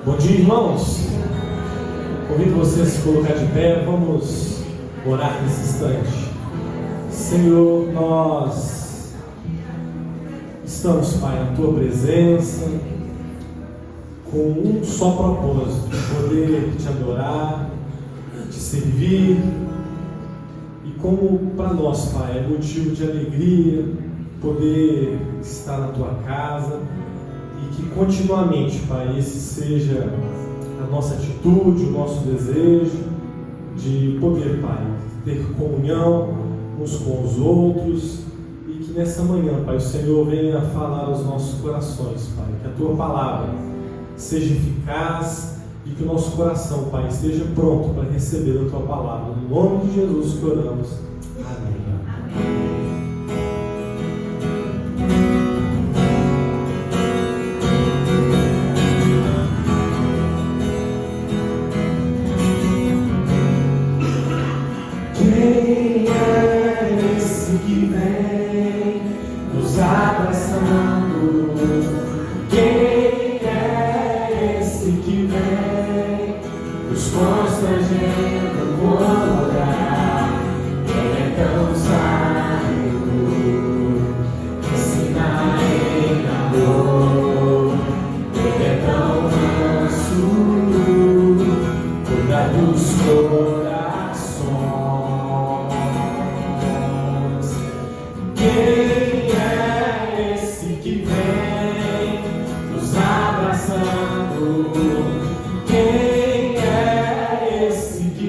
Bom dia, irmãos. Convido vocês a se colocar de pé. Vamos orar nesse instante. Senhor, nós estamos, Pai, na Tua presença com um só propósito: de poder Te adorar, Te servir. E como para nós, Pai, é motivo de alegria poder estar na Tua casa, e que continuamente, Pai, esse seja a nossa atitude, o nosso desejo de poder, Pai, ter comunhão uns com os outros, e que nessa manhã, Pai, o Senhor venha falar aos nossos corações, Pai, que a Tua palavra seja eficaz e que o nosso coração, Pai, esteja pronto para receber a Tua palavra. No nome de Jesus que oramos. Amém. Quem é esse que vem nos abraçando? Quem é esse que vem nos constrangendo com o olhar? Ele é tão sábio, ensina em amor. Ele é tão manso, cuida dos corações. Quem é esse que vem nos abraçando? Quem é esse que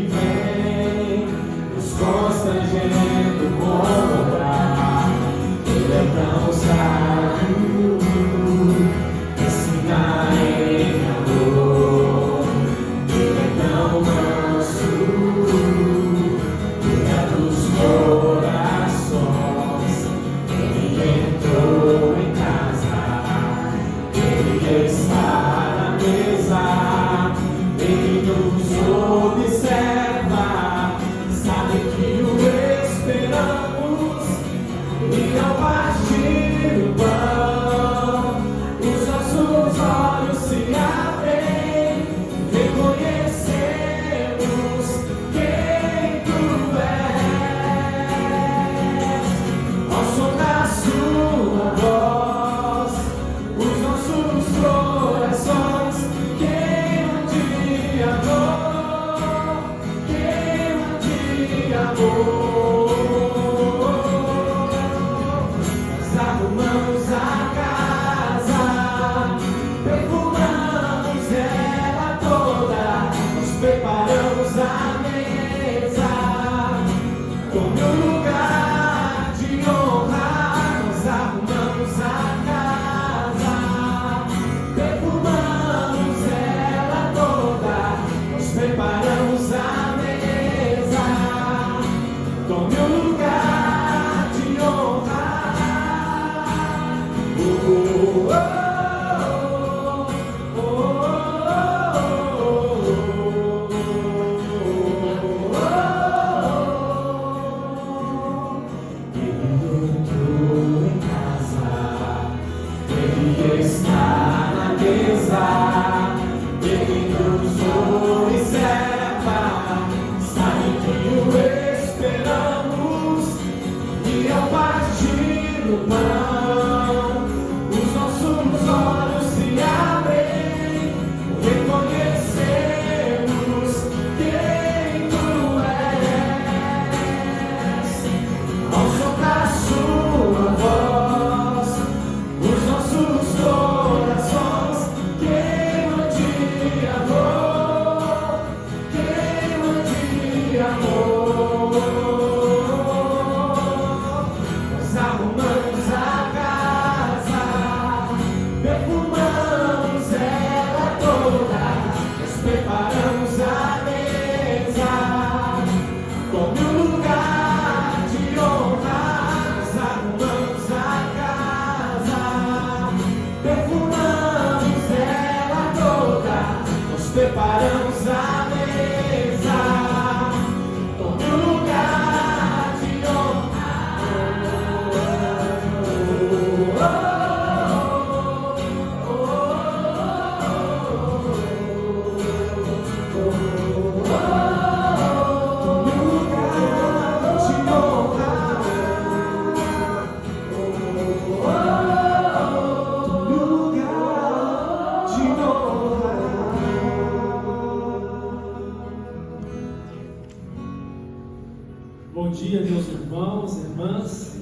dia, meus irmãos e irmãs.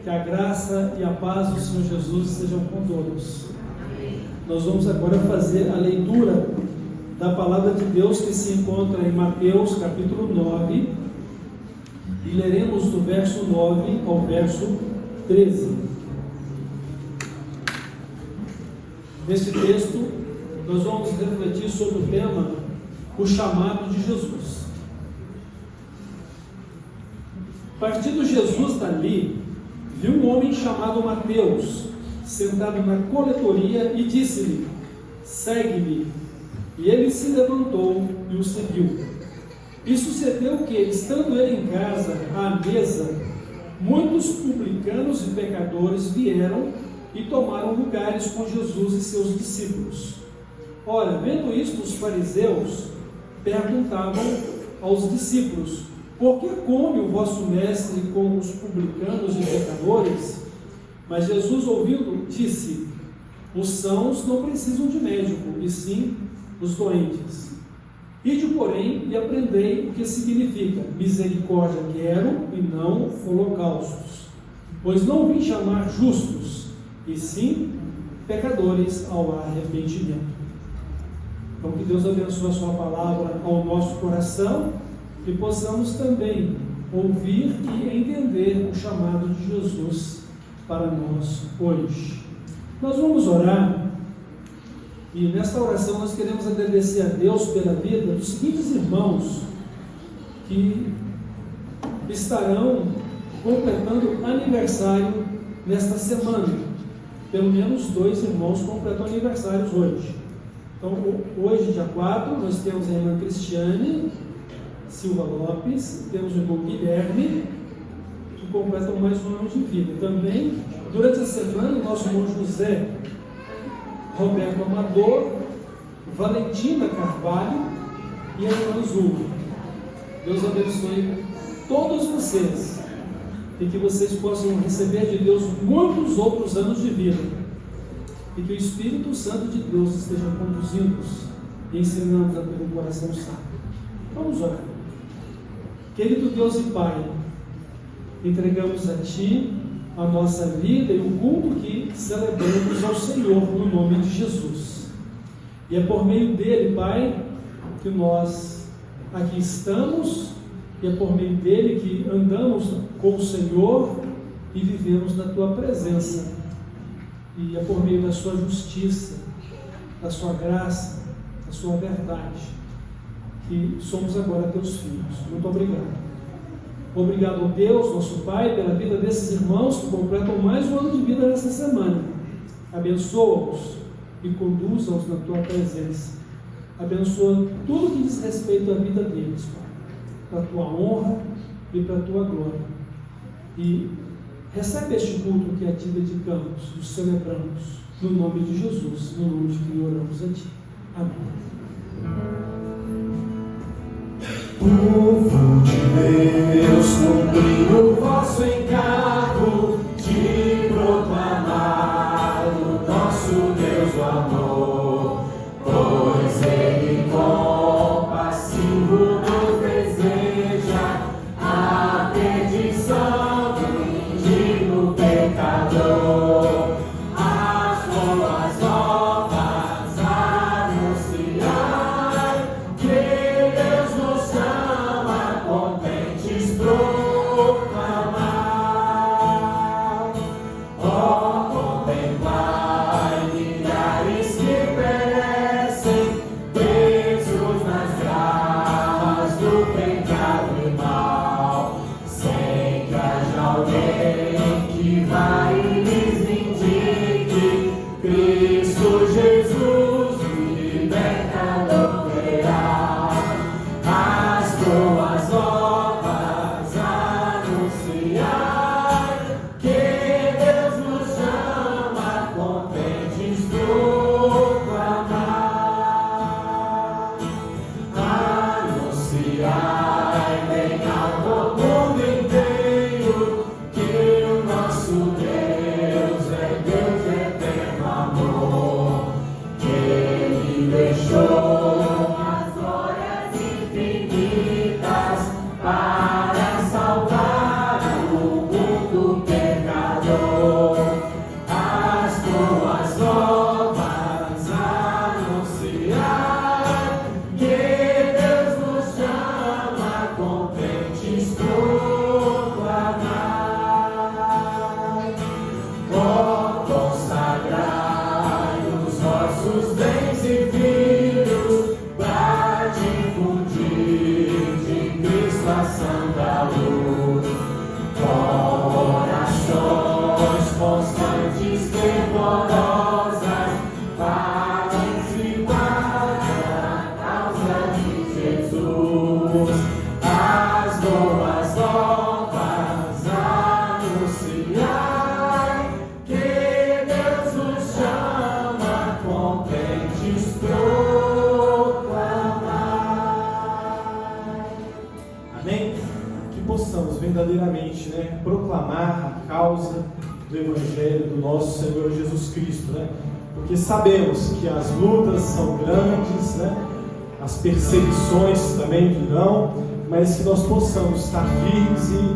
Que a graça e a paz do Senhor Jesus estejam com todos. Nós vamos agora fazer a leitura da palavra de Deus que se encontra em Mateus capítulo 9 e leremos do verso 9 ao verso 13. Neste texto, nós vamos refletir sobre o tema, o chamado de Jesus. Partindo Jesus dali, viu um homem chamado Mateus, sentado na coletoria, e disse-lhe: segue-me. E ele se levantou e o seguiu. E sucedeu que, estando ele em casa, à mesa, muitos publicanos e pecadores vieram e tomaram lugares com Jesus e seus discípulos. Ora, vendo isto, os fariseus perguntavam aos discípulos: por que come o vosso mestre com os publicanos e pecadores? Mas Jesus, ouvindo, disse: os sãos não precisam de médico, e sim os doentes. Ide, porém, e aprendei o que significa: misericórdia quero e não holocaustos. Pois não vim chamar justos, e sim pecadores ao arrependimento. Então, que Deus abençoe a sua palavra ao nosso coração e possamos também ouvir e entender o chamado de Jesus para nós hoje. Nós vamos orar, e nesta oração nós queremos agradecer a Deus pela vida dos seguintes irmãos que estarão completando aniversário nesta semana. Pelo menos 2 irmãos completam aniversários hoje. Então, hoje, dia 4, nós temos a irmã Cristiane Silva Lopes, temos o irmão Guilherme, que completam mais um ano de vida. Também, durante a semana, o nosso irmão José Roberto Amador, Valentina Carvalho e a irmã Zulma. Deus abençoe todos vocês e que vocês possam receber de Deus muitos outros anos de vida e que o Espírito Santo de Deus esteja conduzindo-os e ensinando a ter um coração sábio. Vamos orar. Querido Deus e Pai, entregamos a Ti a nossa vida e o culto que celebramos ao Senhor no nome de Jesus. E é por meio dele, Pai, que nós aqui estamos, e é por meio dele que andamos com o Senhor e vivemos na Tua presença. E é por meio da Sua justiça, da Sua graça, da Sua verdade, que somos agora Teus filhos. Muito obrigado. Obrigado, Deus, nosso Pai, pela vida desses irmãos que completam mais um ano de vida nessa semana. Abençoa-os e conduza-os na Tua presença. Abençoa tudo que diz respeito à vida deles, Pai, para a Tua honra e para a Tua glória. E recebe este culto que a Ti dedicamos, nos celebramos, no nome de Jesus, no nome de quem oramos a Ti. Amém. Povo de Deus, cumpri o vosso encargo de proclamar o nosso Deus o amor, pois Ele compassivo nos deseja a perdição do indigno pecador. As boas novas anunciar que Deus nos ama, contentes nossos bens e filhos, para difundir de Cristo a santa luz. Orações constantes, fervorosas, para ensinar a causa de Jesus. As boas novas anunciar, que Deus nos chama, contentes proclamar. Amém? Que possamos verdadeiramente, proclamar a causa do Evangelho do nosso Senhor Jesus Cristo, Porque sabemos que as lutas são grandes, as perseguições também virão, mas que nós possamos estar firmes e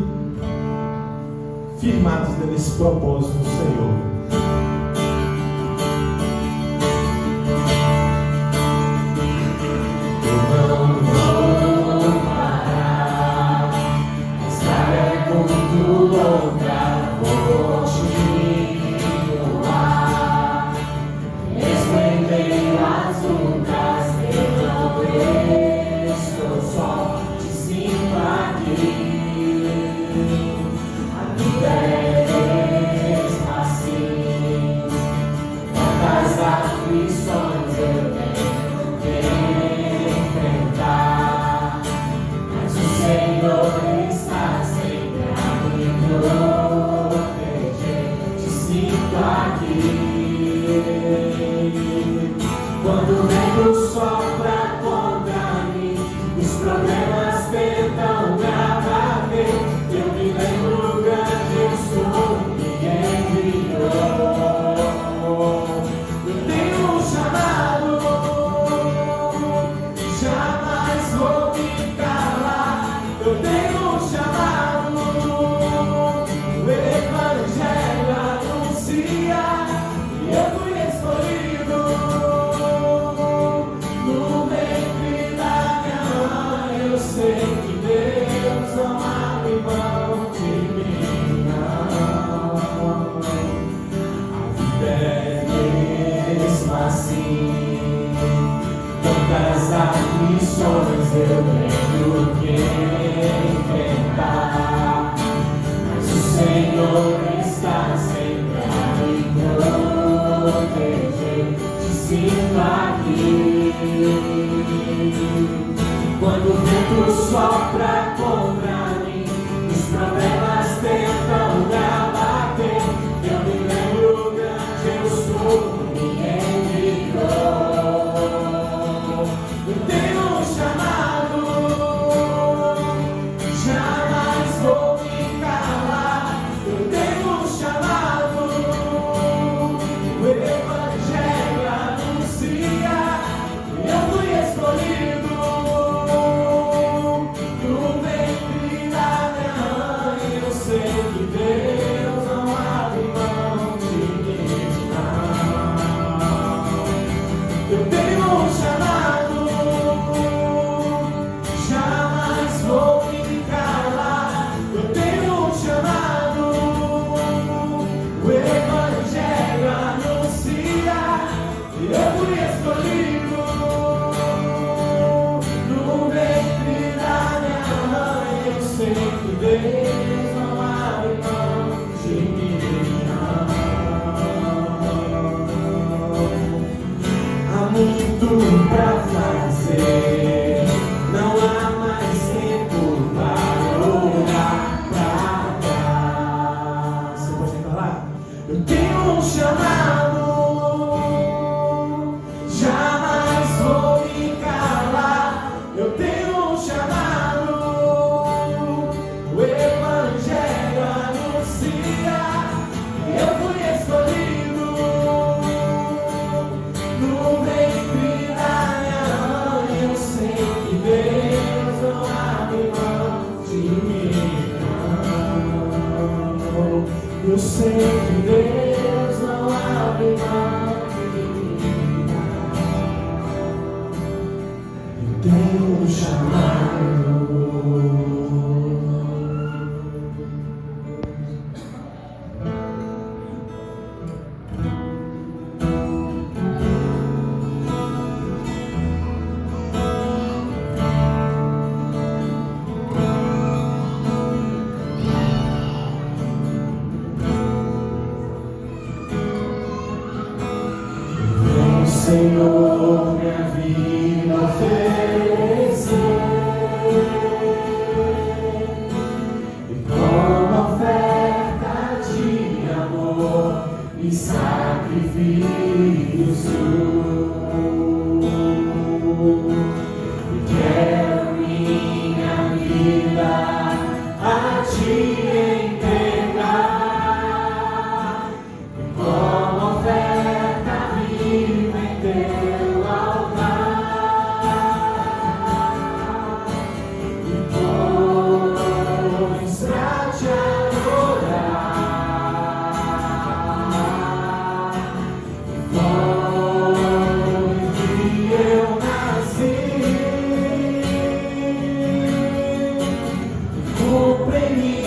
firmados nesse propósito do Senhor. Quando o vento sopra contra mim, os problemas tentam me abater, eu me lembro grande estou me enviou. Eu tenho um chamado, jamais vou me calar. Eu tenho um chamado, o Evangelho anuncia, e eu fui escolhido. Sei que Deus não abre mão de mim, não. A vida é mesmo assim. Tantas aflições eu tenho que enfrentar, mas o Senhor está sempre a me proteger. Te sinto aqui. Quando o vento sopra contra mim, os problemas tentam me abater, eu me lembro grande eu sou, me enviou. Eu tenho um chamado, jamais vou me calar. Eu tenho um chamado, o Evangelho anuncia, eu fui escolhido. Sei que Deus não abre mão de mim, não. Eu tenho um chamado, jamais vou me calar. Eu tenho um chamado, o Evangelho anuncia, e eu fui escolhido. No ventre da minha mãe eu sei que Deus muito pra fazer, não há mais tempo para olhar pra trás. Você pode declarar? Eu tenho um chamado, jamais vou me calar. Eu tenho um chamado, o Evangelho anuncia, eu fui escolhido. No ventre da minha mãe eu sei que Deus não abre mão de mim, não. Eu sei que Deus não abre mão de mim, não. Eu tenho um chamado. Senhor, minha vida oferecer, e como oferta de amor e sacrifício, e quero minha vida a ti entregar, e como oferta viva em teu altar, e pois pra te adorar, pois que eu nasci, cumpre em mim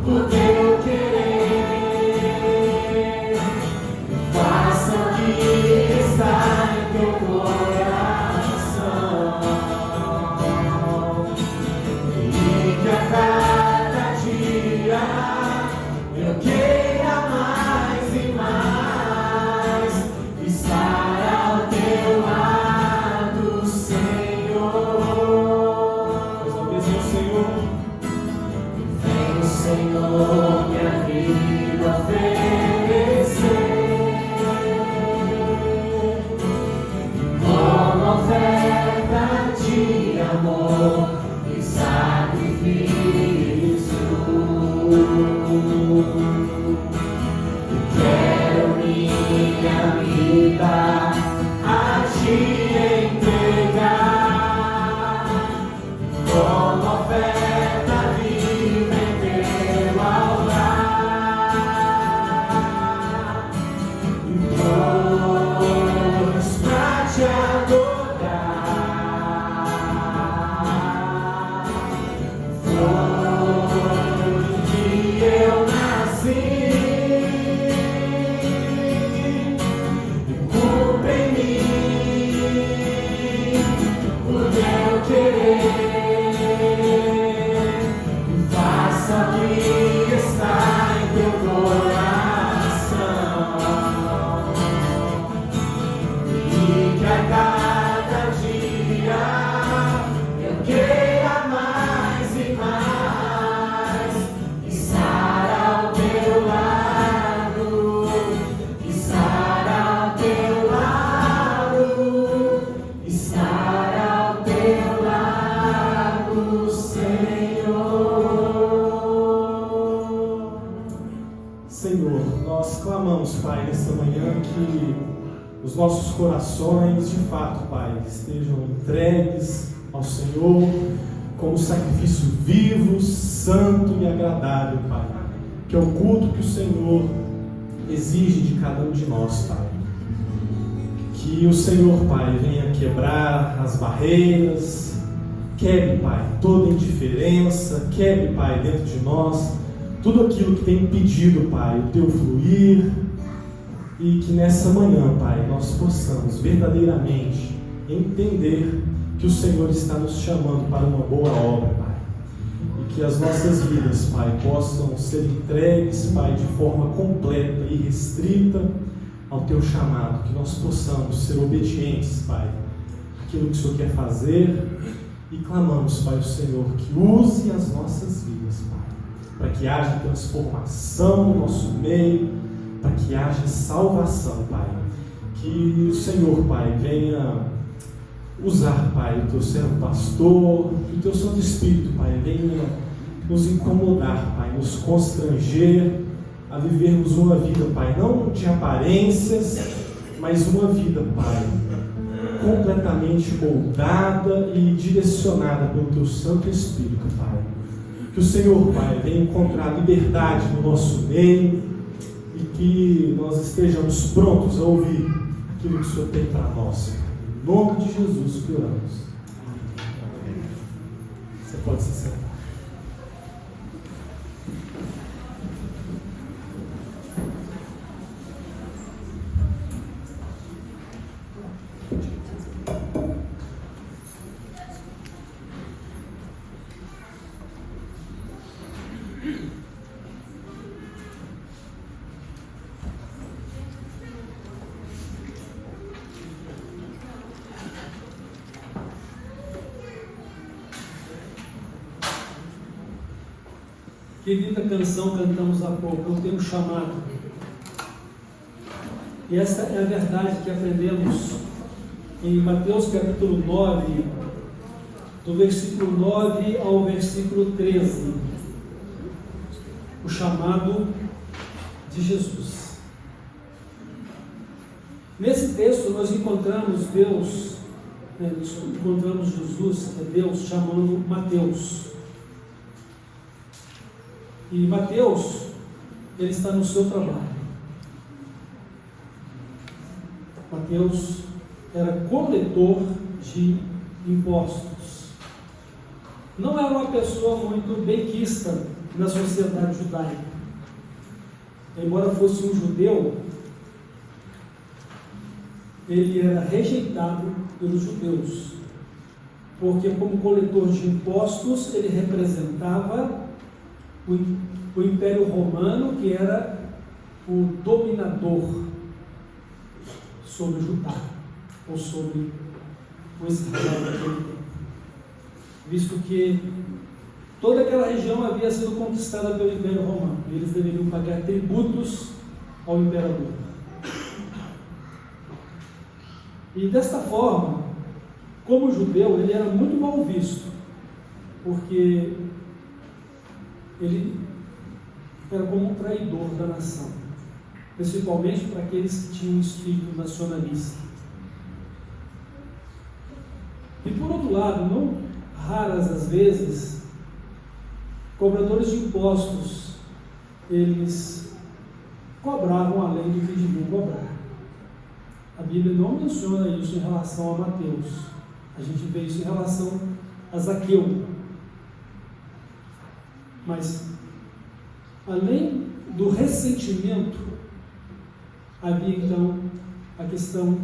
o teu querer, faça o que está em teu coração, e que a cada dia eu queira mais e mais estar ao teu lado, Senhor. Mais uma vez, meu Senhor. Vem, Senhor, minha vida oferecer, como oferta de amor e sacrifício. E quero minha vida a ti entregar, como oferta viva em teu altar, e pois pra te adorar, foi que eu nasci, e cumpre em mim o teu querer, e faça o que está em teu coração, e que a cada dia eu queira mais e mais estar ao teu lado, estar ao teu lado, estar ao teu lado, Senhor. Senhor, nós clamamos, Pai, nesta manhã que os nossos corações, de fato, Pai, estejam entregues ao Senhor como sacrifício vivo, santo e agradável, Pai, que é o culto que o Senhor exige de cada um de nós, Pai. Que o Senhor, Pai, venha quebrar as barreiras, quebre, Pai, toda indiferença, quebre, Pai, dentro de nós tudo aquilo que tem impedido, Pai, o teu fluir, e que nessa manhã, Pai, nós possamos verdadeiramente entender que o Senhor está nos chamando para uma boa obra, Pai, e que as nossas vidas, Pai, possam ser entregues, Pai, de forma completa e restrita ao teu chamado, que nós possamos ser obedientes, Pai, àquilo que o Senhor quer fazer, e clamamos, Pai, o Senhor que use as nossas vidas, Pai, para que haja transformação no nosso meio, para que haja salvação, Pai. Que o Senhor, Pai, venha usar, Pai, o teu servo pastor, que o teu Santo Espírito, Pai, venha nos incomodar, Pai, nos constranger a vivermos uma vida, Pai, não de aparências, mas uma vida, Pai, completamente moldada e direcionada pelo teu Santo Espírito, Pai. Que o Senhor, Pai, venha encontrar liberdade no nosso meio e que nós estejamos prontos a ouvir aquilo que o Senhor tem para nós. Em nome de Jesus que oramos. Você pode se sentar. Que linda canção cantamos há pouco, eu tenho um chamado. E essa é a verdade que aprendemos em Mateus capítulo 9, do versículo 9 ao versículo 13. O chamado de Jesus. Nesse texto nós encontramos Deus, encontramos Jesus, que é Deus, chamando Mateus. E Mateus, ele está no seu trabalho. Mateus era coletor de impostos. Não era uma pessoa muito benquista na sociedade judaica. Embora fosse um judeu, ele era rejeitado pelos judeus, porque como coletor de impostos, ele representava o Império Romano, que era o dominador sobre Judá, ou sobre o Israel daquele tempo, visto que toda aquela região havia sido conquistada pelo Império Romano, e eles deveriam pagar tributos ao imperador. E desta forma, como judeu, ele era muito mal visto, porque ele era como um traidor da nação, principalmente para aqueles que tinham um espírito nacionalista. E por outro lado, não raras as vezes, cobradores de impostos, eles cobravam além do que deviam cobrar. A Bíblia não menciona isso em relação a Mateus. A gente vê isso em relação a Zaqueu. Mas, além do ressentimento, havia então a questão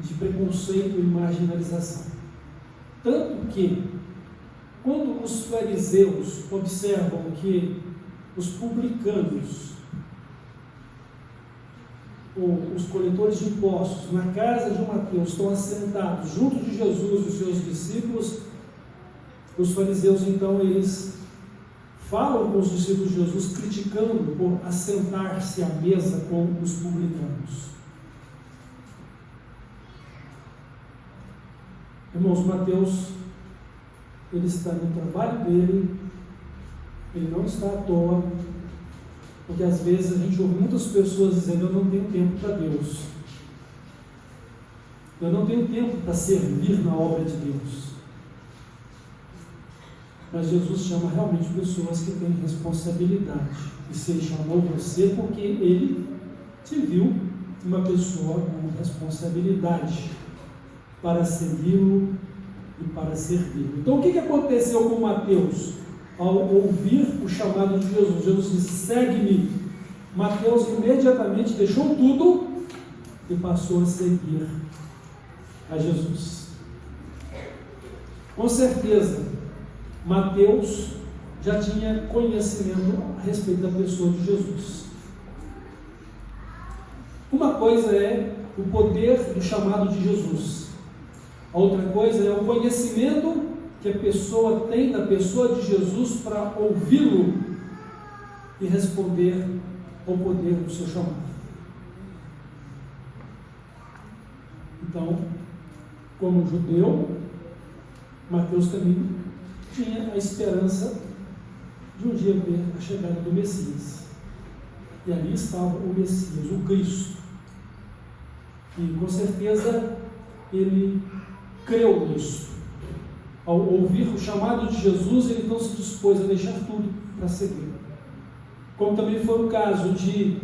de preconceito e marginalização. Tanto que, quando os fariseus observam que os publicanos, ou os coletores de impostos, na casa de Mateus, estão assentados junto de Jesus e os seus discípulos, os fariseus então eles falam com os discípulos de Jesus, criticando por assentar-se à mesa com os publicanos. Irmãos, Mateus, ele está no trabalho dele, ele não está à toa, porque às vezes a gente ouve muitas pessoas dizendo: eu não tenho tempo para Deus, eu não tenho tempo para servir na obra de Deus. Mas Jesus chama realmente pessoas que têm responsabilidade. E se Ele chamou você, porque Ele te viu uma pessoa com responsabilidade para segui-lo e para servi-lo. Então, o que aconteceu com Mateus? Ao ouvir o chamado de Jesus, Jesus disse: segue-me. Mateus imediatamente deixou tudo e passou a seguir a Jesus. Com certeza, Mateus já tinha conhecimento a respeito da pessoa de Jesus. Uma coisa é o poder do chamado de Jesus, a outra coisa é o conhecimento que a pessoa tem da pessoa de Jesus para ouvi-lo e responder ao poder do seu chamado. Então, como judeu, Mateus também tinha a esperança de um dia ver a chegada do Messias. E ali estava o Messias, o Cristo. E com certeza ele creu nisso. Ao ouvir o chamado de Jesus, ele então se dispôs a deixar tudo para seguir. Como também foi o caso de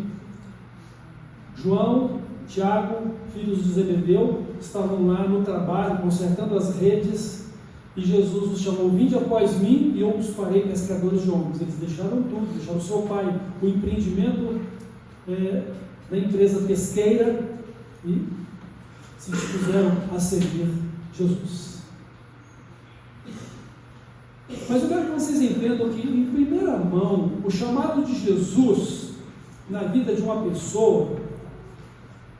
João, Tiago, filhos de Zebedeu, que estavam lá no trabalho, consertando as redes, e Jesus os chamou: vinde após mim e eu os farei pescadores de homens. Eles deixaram tudo, deixaram seu pai, o empreendimento da empresa pesqueira, e se dispuseram a seguir Jesus. Mas eu quero que vocês entendam que, em primeira mão, o chamado de Jesus na vida de uma pessoa,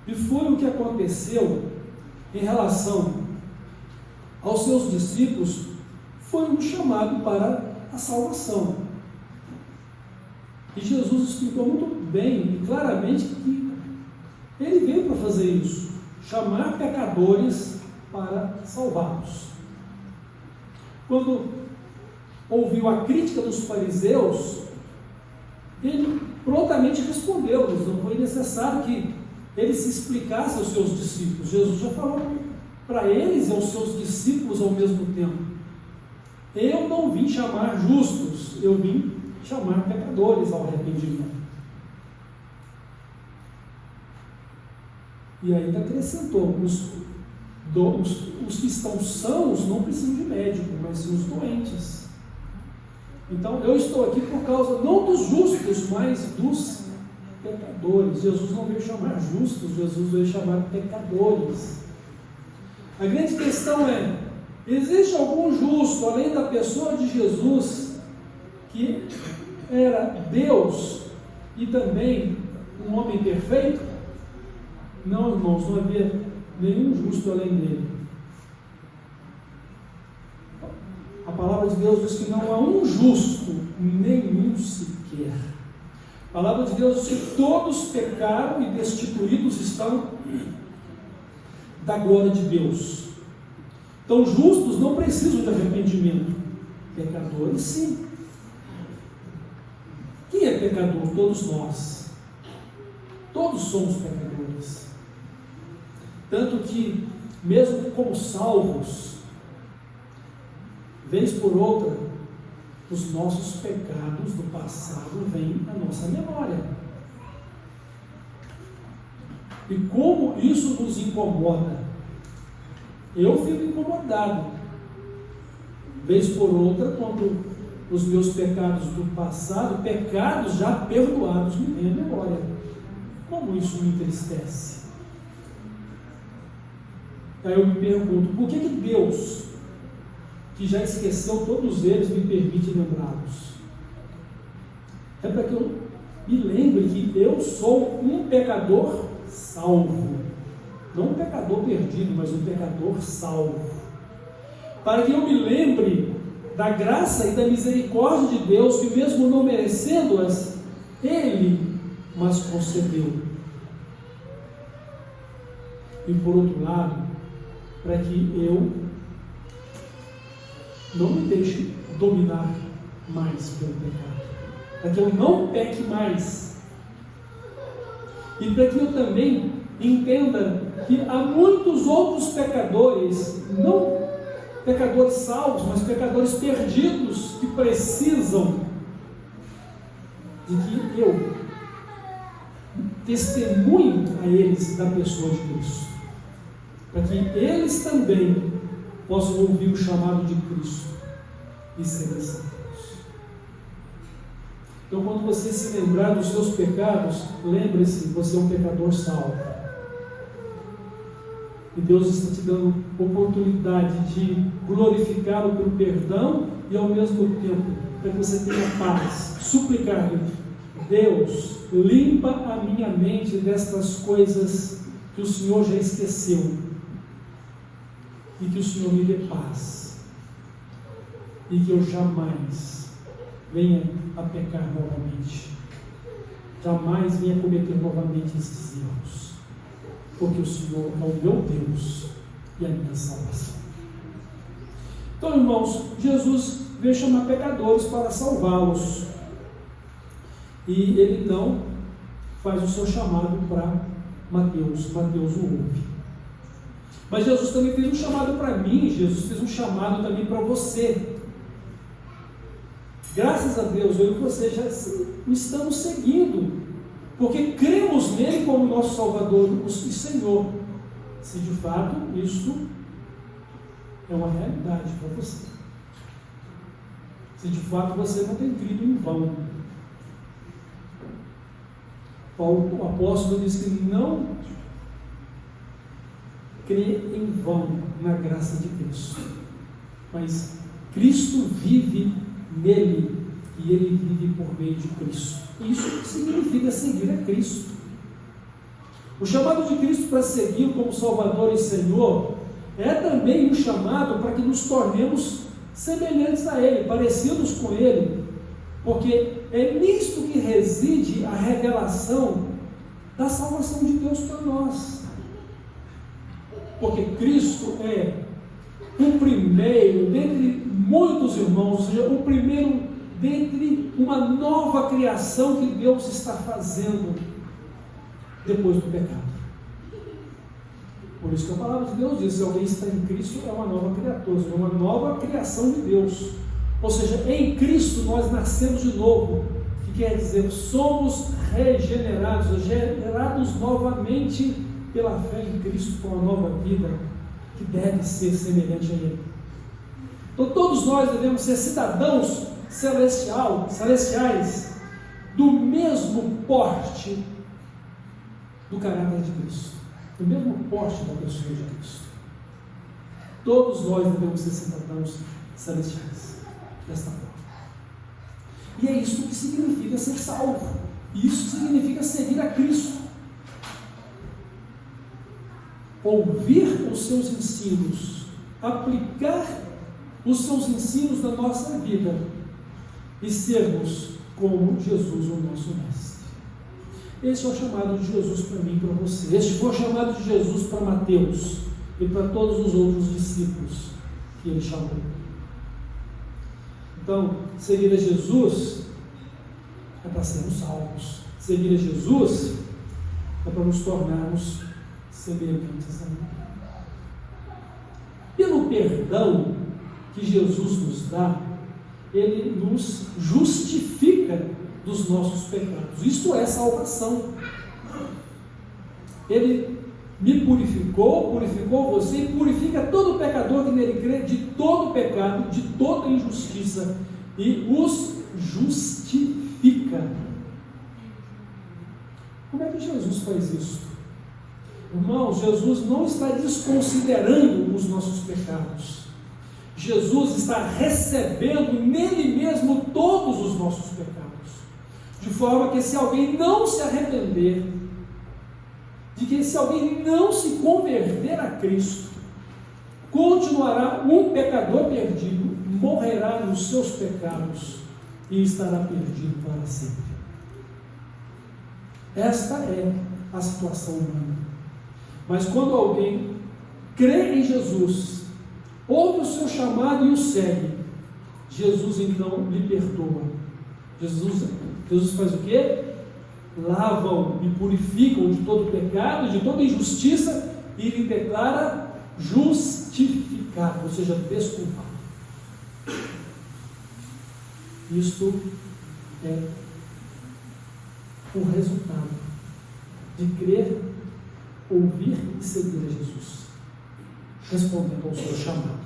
e foi o que aconteceu em relação aos seus discípulos, foi um chamado para a salvação. E Jesus explicou muito bem e claramente que ele veio para fazer isso, chamar pecadores para salvá-los. Quando ouviu a crítica dos fariseus, ele prontamente respondeu-lhes, não foi necessário que ele se explicasse aos seus discípulos. Jesus já falou para eles e aos seus discípulos ao mesmo tempo: eu não vim chamar justos, eu vim chamar pecadores ao arrependimento. E ainda acrescentou: os que estão sãos não precisam de médico, mas sim os doentes. Então eu estou aqui por causa não dos justos, mas dos pecadores. Jesus não veio chamar justos, Jesus veio chamar pecadores. A grande questão é: existe algum justo além da pessoa de Jesus, que era Deus e também um homem perfeito? Não, irmãos, não havia nenhum justo além dele. A palavra de Deus diz que não há um justo, nenhum sequer. A palavra de Deus diz que todos pecaram e destituídos estão da glória de Deus. Então, justos não precisam de arrependimento. Pecadores, sim. Quem é pecador? Todos nós. Todos somos pecadores. Tanto que, mesmo como salvos, vez por outra, os nossos pecados do passado vêm à nossa memória. E como isso nos incomoda? Eu fico incomodado, vez por outra, quando os meus pecados do passado, pecados já perdoados, me vêm à memória. Como isso me entristece? Aí eu me pergunto: por que Deus, que já esqueceu todos eles, me permite lembrá-los? É para que eu me lembre que eu sou um pecador salvo. Não um pecador perdido, mas um pecador salvo. Para que eu me lembre da graça e da misericórdia de Deus, que mesmo não merecendo-as, Ele mas concedeu. E por outro lado, para que eu não me deixe dominar mais pelo pecado, para que eu não peque mais, e para que eu também entenda que há muitos outros pecadores, não pecadores salvos, mas pecadores perdidos, que precisam de que eu testemunhe a eles da pessoa de Cristo, para que eles também possam ouvir o chamado de Cristo e serem salvos. Então, quando você se lembrar dos seus pecados, lembre-se: você é um pecador salvo. E Deus está te dando oportunidade de glorificá-lo pelo perdão e, ao mesmo tempo, para que você tenha paz, suplicar-lhe: Deus, limpa a minha mente destas coisas que o Senhor já esqueceu, e que o Senhor me dê paz, e que eu jamais venha a pecar novamente, jamais venha cometer novamente esses erros, porque o Senhor é o meu Deus e a minha salvação. Então, irmãos, Jesus veio chamar pecadores para salvá-los, e ele então faz o seu chamado para Mateus. Mateus o ouve. Mas Jesus também fez um chamado para mim, Jesus fez um chamado também para você. Graças a Deus, eu e você já estamos seguindo, porque cremos nele como nosso Salvador e Senhor. Se de fato isso é uma realidade para você, se de fato você não tem crido em vão. Paulo, o apóstolo, diz que não crê em vão na graça de Cristo, mas Cristo vive nele e ele vive por meio de Cristo. Isso significa seguir a Cristo. O chamado de Cristo para seguir como Salvador e Senhor é também um chamado para que nos tornemos semelhantes a Ele, parecidos com Ele, porque é nisto que reside a revelação da salvação de Deus para nós. Porque Cristo é o primeiro dentre muitos irmãos, ou seja, o primeiro dentre uma nova criação que Deus está fazendo depois do pecado. Por isso que a palavra de Deus diz: se alguém está em Cristo, é uma nova criatura, é uma nova criação de Deus. Ou seja, em Cristo nós nascemos de novo, que quer dizer, somos regenerados, gerados novamente pela fé em Cristo, com uma nova vida que deve ser semelhante a Ele. Então todos nós devemos ser cidadãos celestiais, do mesmo porte do caráter de Cristo, do mesmo porte da pessoa de Cristo. Todos nós devemos ser cidadãos celestiais, desta forma. E é isso que significa ser salvo. Isso significa seguir a Cristo. Ouvir os seus ensinos, aplicar os seus ensinos na nossa vida e sermos como Jesus, o nosso Mestre. Esse é o chamado de Jesus para mim e para você. Este foi o chamado de Jesus para Mateus e para todos os outros discípulos que ele chamou. Então, seguir a Jesus é para sermos salvos. Seguir a Jesus é para nos tornarmos semelhantes a Ele. Pelo perdão que Jesus nos dá, Ele nos justifica dos nossos pecados. Isto é salvação. Ele me purificou você e purifica todo pecador que nele crê de todo pecado, de toda injustiça, e os justifica. Como é que Jesus faz isso? Irmãos, Jesus não está desconsiderando os nossos pecados. Jesus está recebendo nele mesmo todos os nossos pecados. De forma que se alguém não se arrepender, de que se alguém não se converter a Cristo, continuará um pecador perdido, morrerá nos seus pecados e estará perdido para sempre. Esta é a situação humana. Mas quando alguém crê em Jesus, ouve o seu chamado e o segue, Jesus então lhe perdoa. Jesus faz o quê? Lavam e purificam de todo pecado, de toda injustiça, e lhe declara justificado, ou seja, desculpado. Isto é o resultado de crer, ouvir e seguir a Jesus, respondendo ao seu chamado.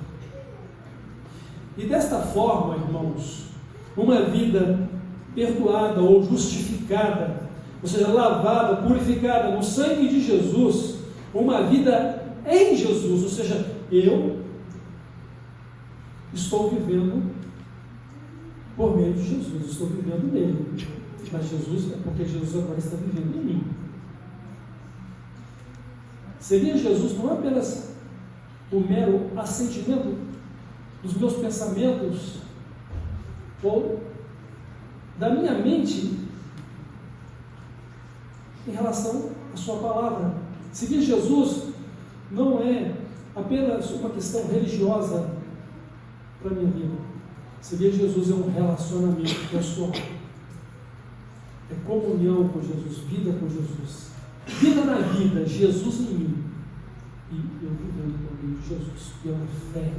E desta forma, irmãos, uma vida perdoada ou justificada, ou seja, lavada, purificada no sangue de Jesus, uma vida em Jesus, ou seja, eu estou vivendo por meio de Jesus, estou vivendo nele, mas Jesus é porque Jesus agora está vivendo em mim. Seguir Jesus não é apenas o mero assentimento dos meus pensamentos ou da minha mente em relação à sua palavra. Seguir Jesus não é apenas uma questão religiosa para a minha vida. Seguir Jesus é um relacionamento pessoal. É comunhão com Jesus, vida com Jesus. Vida na vida, Jesus em mim. E eu vivendo por meio de Jesus, pela fé.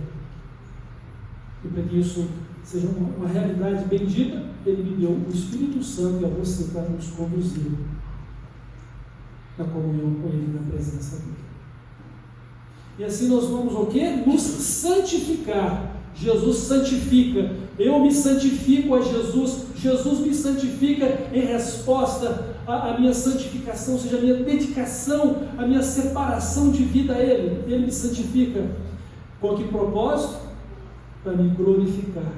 E para que isso seja uma realidade bendita, Ele me deu o Espírito Santo e a você para nos conduzir na comunhão com Ele, na presença dEle. E assim nós vamos o quê? Nos santificar. Jesus santifica. Eu me santifico a Jesus. Jesus me santifica em resposta à minha santificação, ou seja, a minha dedicação, a minha separação de vida a Ele. Ele me santifica. Com que propósito? Para me glorificar.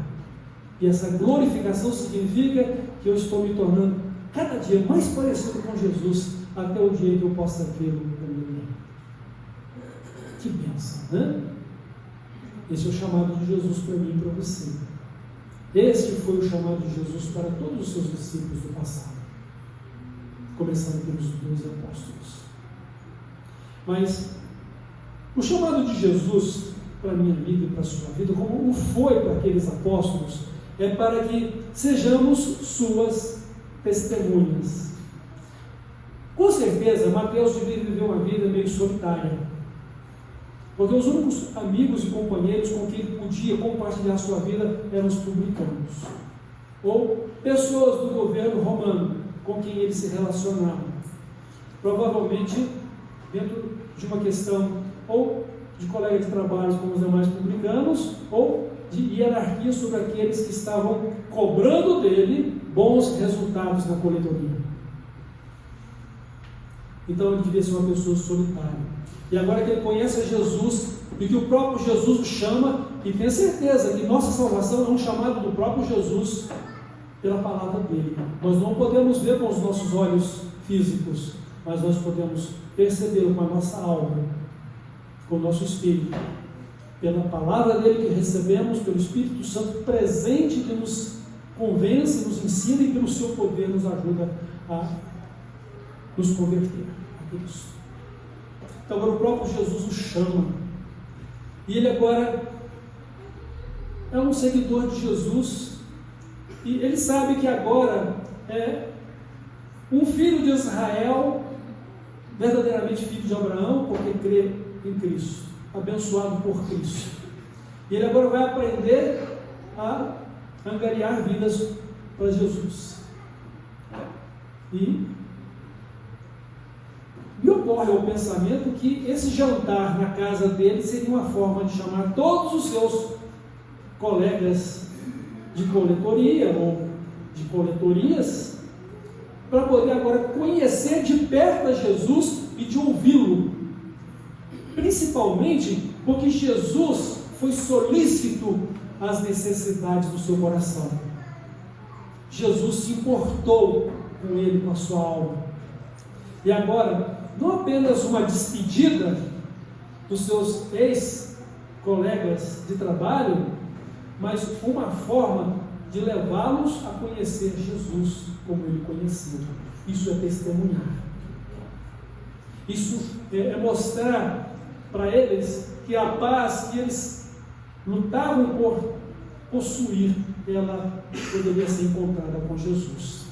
E essa glorificação significa que eu estou me tornando cada dia mais parecido com Jesus, até o dia que eu possa vê-lo também. Que bênção, né? Esse é o chamado de Jesus para mim e para você. Este foi o chamado de Jesus para todos os seus discípulos do passado, começando pelos 12 apóstolos. Mas o chamado de Jesus para a minha vida e para a sua vida, como foi para aqueles apóstolos, é para que sejamos suas testemunhas. Com certeza, Mateus devia viver uma vida meio solitária, porque os únicos amigos e companheiros com quem ele podia compartilhar sua vida eram os publicanos, ou pessoas do governo romano com quem ele se relacionava, provavelmente dentro de uma questão ou de colega de trabalho como os demais publicanos, ou de hierarquia sobre aqueles que estavam cobrando dele bons resultados na coletoria. Então ele devia ser uma pessoa solitária. E agora que ele conhece a Jesus e que o próprio Jesus o chama, e tem certeza que nossa salvação é um chamado do próprio Jesus pela palavra dele. Nós não podemos ver com os nossos olhos físicos, mas nós podemos perceber com a nossa alma, com o nosso espírito, pela palavra dele que recebemos, pelo Espírito Santo presente que nos convence, nos ensina e pelo seu poder nos ajuda a nos converter a Cristo. Então agora o próprio Jesus o chama, e ele agora é um seguidor de Jesus, e ele sabe que agora é um filho de Israel, verdadeiramente filho de Abraão, porque crê em Cristo, abençoado por Cristo. E ele agora vai aprender a angariar vidas para Jesus. E me ocorre o pensamento que esse jantar na casa dele seria uma forma de chamar todos os seus colegas de coletoria ou de coletorias para poder agora conhecer de perto a Jesus e de ouvi-lo, principalmente porque Jesus foi solícito às necessidades do seu coração. Jesus se importou com ele, com a sua alma. E agora, não apenas uma despedida dos seus ex-colegas de trabalho, mas uma forma de levá-los a conhecer Jesus como ele conheceu. Isso é testemunhar. Isso é mostrar para eles que a paz que eles lutavam por possuir, ela poderia ser encontrada com Jesus.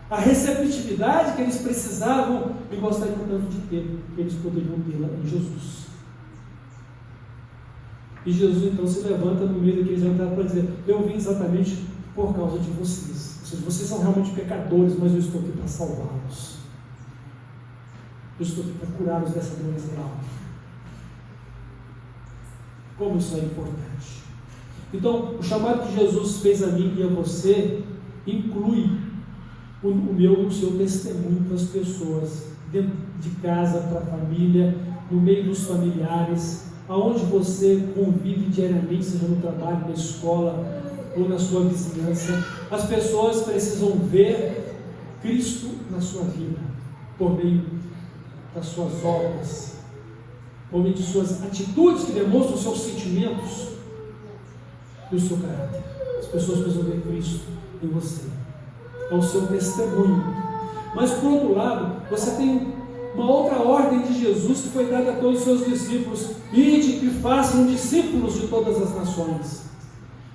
A receptividade que eles precisavam e gostariam tanto de ter, eles poderiam tê-la em Jesus. E Jesus então se levanta no meio daqueles jantares para dizer: eu vim exatamente por causa de vocês. Ou seja, vocês são realmente pecadores, mas eu estou aqui para salvá-los. Eu estou aqui para curá-los dessa doença da alma. Como isso é importante. Então, o chamado que Jesus fez a mim e a você inclui o seu testemunho para as pessoas, dentro de casa, para a família, no meio dos familiares, aonde você convive diariamente, seja no trabalho, na escola ou na sua vizinhança. As pessoas precisam ver Cristo na sua vida, por meio das suas obras, por meio de suas atitudes que demonstram os seus sentimentos e o seu caráter. As pessoas precisam ver Cristo em você. É o seu testemunho. Mas por outro lado, você tem uma outra ordem de Jesus que foi dada a todos os seus discípulos: ide e façam discípulos de todas as nações.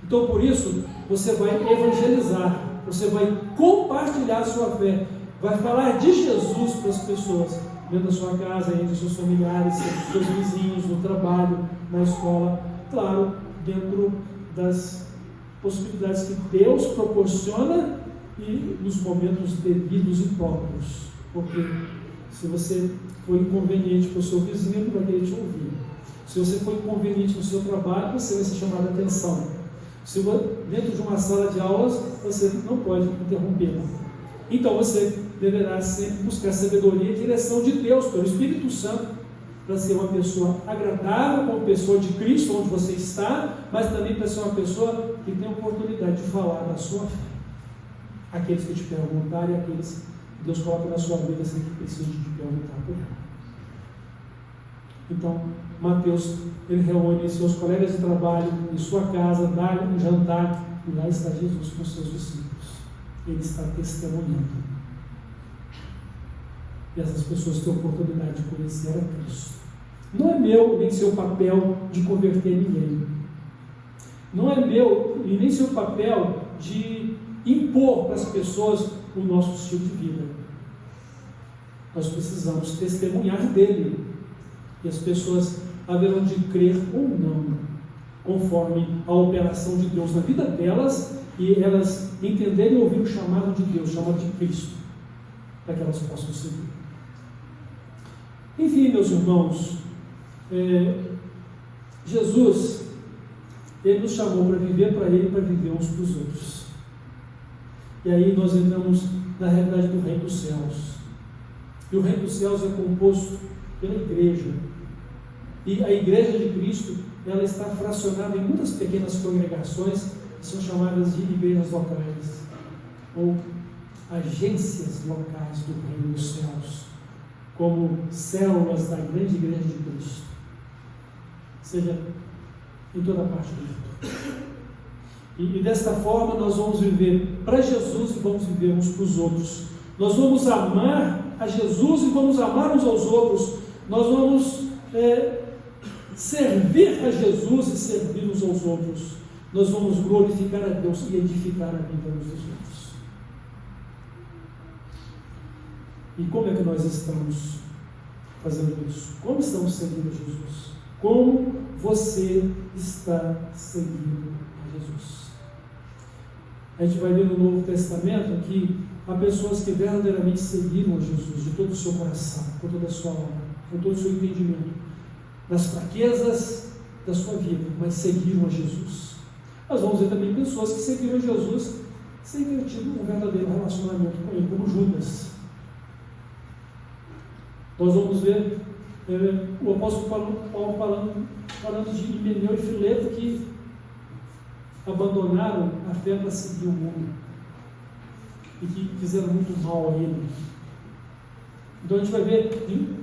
Então por isso, você vai evangelizar, você vai compartilhar a sua fé, vai falar de Jesus para as pessoas, dentro da sua casa, entre os seus familiares, entre os seus vizinhos, no trabalho, na escola, claro, dentro das possibilidades que Deus proporciona e nos momentos devidos e próprios, porque se você for inconveniente para o seu vizinho, ele vai querer te ouvir. Se você for inconveniente no seu trabalho, você vai ser chamado a atenção. Se dentro de uma sala de aulas, você não pode interrompê-la. Então você deverá sempre buscar sabedoria e direção de Deus, pelo Espírito Santo, para ser uma pessoa agradável, como pessoa de Cristo, onde você está, mas também para ser uma pessoa que tem a oportunidade de falar da sua fé. Aqueles que te perguntarem, aqueles que Deus coloca na sua vida sem que precise te perguntar por ela. Então, Mateus, ele reúne seus colegas de trabalho em sua casa, dá um jantar, E lá está Jesus com seus discípulos. Ele está testemunhando. E essas pessoas têm a oportunidade de conhecer a Cristo. Não é meu nem seu papel de converter ninguém. Não é meu e nem seu papel de impor para as pessoas o nosso estilo de vida. Nós precisamos testemunhar dele. E as pessoas haverão de crer ou não, conforme a operação de Deus na vida delas, e elas entenderem e ouvir o chamado de Deus, o chamado de Cristo, para que elas possam seguir. Enfim, meus irmãos, Jesus, Ele nos chamou para viver para Ele e para viver uns para os outros. E aí nós entramos na realidade do Reino dos Céus. E o Reino dos Céus é composto pela igreja. E a igreja de Cristo, ela está fracionada em muitas pequenas congregações, que são chamadas de igrejas locais, ou agências locais do Reino dos Céus, como células da grande igreja de Cristo, seja em toda parte do mundo. E desta forma nós vamos viver para Jesus e vamos viver uns para os outros. Nós vamos amar a Jesus e vamos amar uns aos outros. Nós vamos servir a Jesus e servir uns aos outros. Nós vamos glorificar a Deus e edificar a vida uns dos outros. E como é que nós estamos fazendo isso? Como estamos seguindo a Jesus? Como você está seguindo a Jesus? A gente vai ver no Novo Testamento que há pessoas que verdadeiramente seguiram a Jesus de todo o seu coração, com toda a sua alma, com todo o seu entendimento, nas fraquezas da sua vida, mas seguiram a Jesus. Nós vamos ver também pessoas que seguiram a Jesus sem ter tido um verdadeiro relacionamento com Ele, como Judas. Nós vamos ver o apóstolo Paulo falando de Himeneu e Fileto, que abandonaram a fé para seguir o mundo e que fizeram muito mal a ele. Então a gente vai ver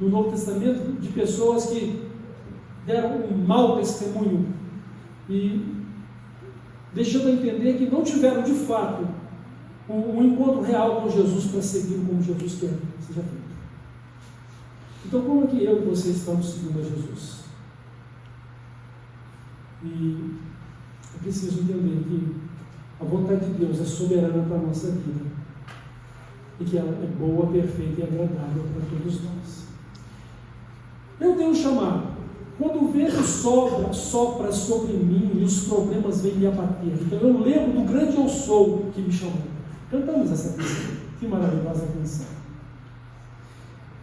no Novo Testamento de pessoas que deram um mau testemunho e deixando a entender que não tiveram de fato um encontro real com Jesus para seguir como Jesus quer que seja feito. Então, como é que eu e você estamos seguindo a Jesus? E é preciso entender que a vontade de Deus é soberana para a nossa vida e que ela é boa, perfeita e agradável para todos nós. Eu tenho um chamado. Quando o vento sopra sobre mim e os problemas vêm me abater, então eu lembro do grande eu sou que me chamou. Cantamos essa canção. Que maravilhosa canção.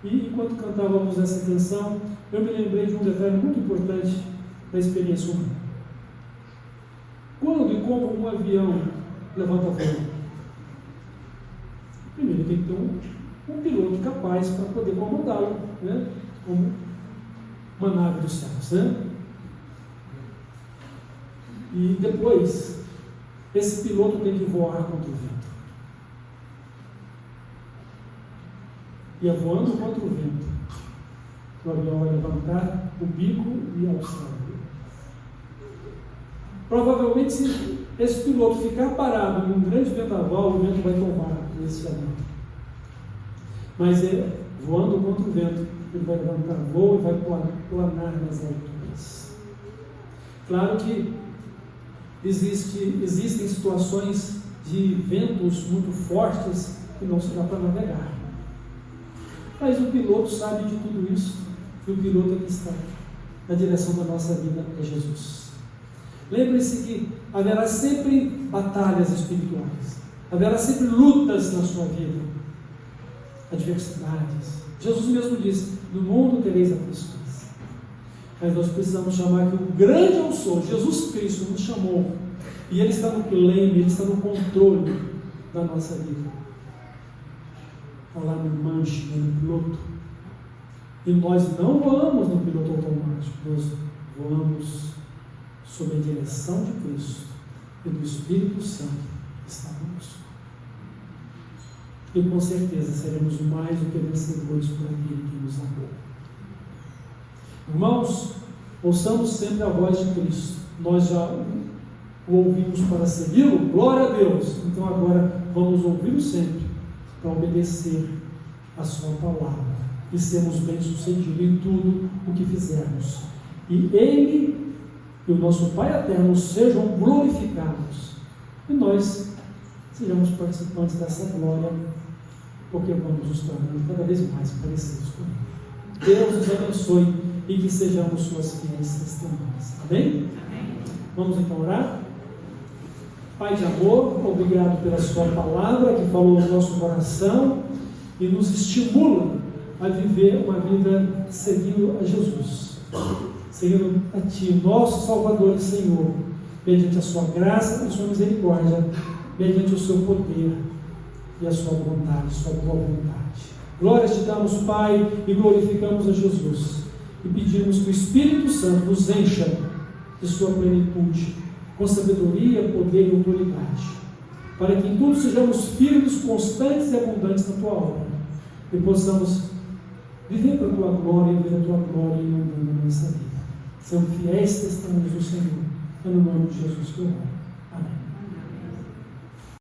E enquanto cantávamos essa canção, eu me lembrei de um detalhe muito importante da experiência humana. Quando e como um avião levanta voo? Primeiro tem que ter um piloto capaz para poder comandá-lo, né? Como uma nave dos céus, né? E depois, esse piloto tem que voar contra o vento. E é voando contra o vento. O avião vai levantar o bico e alçar. Provavelmente, se esse piloto ficar parado num grande vendaval, o vento vai tomar esse avião. Mas voando contra o vento, ele vai levantar voo e vai planar nas alturas. Claro que existem situações de ventos muito fortes que não se dá para navegar. Mas o piloto sabe de tudo isso, e o piloto é que está na direção da nossa vida, é Jesus. Lembre-se que haverá sempre batalhas espirituais, haverá sempre lutas na sua vida, adversidades. Jesus mesmo disse: no mundo tereis aflições. Mas nós precisamos chamar que o grande eu sou, Jesus Cristo, nos chamou, e Ele está no claim, Ele está no controle da nossa vida. Está lá no manche, no piloto. E nós não voamos no piloto automático, nós voamos sob a direção de Cristo e do Espírito Santo que está conosco. E com certeza seremos mais do que vencedores por aquele que nos amou. Irmãos, ouçamos sempre a voz de Cristo. Nós já o ouvimos para segui-lo, glória a Deus. Então agora vamos ouvi-lo sempre para obedecer a sua palavra e sermos bem-sucedidos em tudo o que fizermos. E Ele e o nosso Pai eterno sejam glorificados e nós sejamos participantes dessa glória, porque vamos nos tornando cada vez mais parecidos com Ele. Deus nos abençoe e que sejamos suas fiéis testemunhas. Amém? Vamos então orar? Pai de amor, obrigado pela sua palavra que falou no nosso coração e nos estimula a viver uma vida seguindo a Jesus, seguindo a Ti, nosso Salvador e Senhor, mediante a sua graça e a sua misericórdia, mediante o seu poder e a sua vontade, sua boa vontade. Glórias te damos, Pai, e glorificamos a Jesus e pedimos que o Espírito Santo nos encha de sua plenitude, com sabedoria, poder e autoridade, para que em tudo sejamos firmes, constantes e abundantes na tua obra e possamos viver para a tua glória e ver a tua glória inundando a nossa vida. Sejam fiéis testemunhos do Senhor. É no nome de Jesus que eu oro.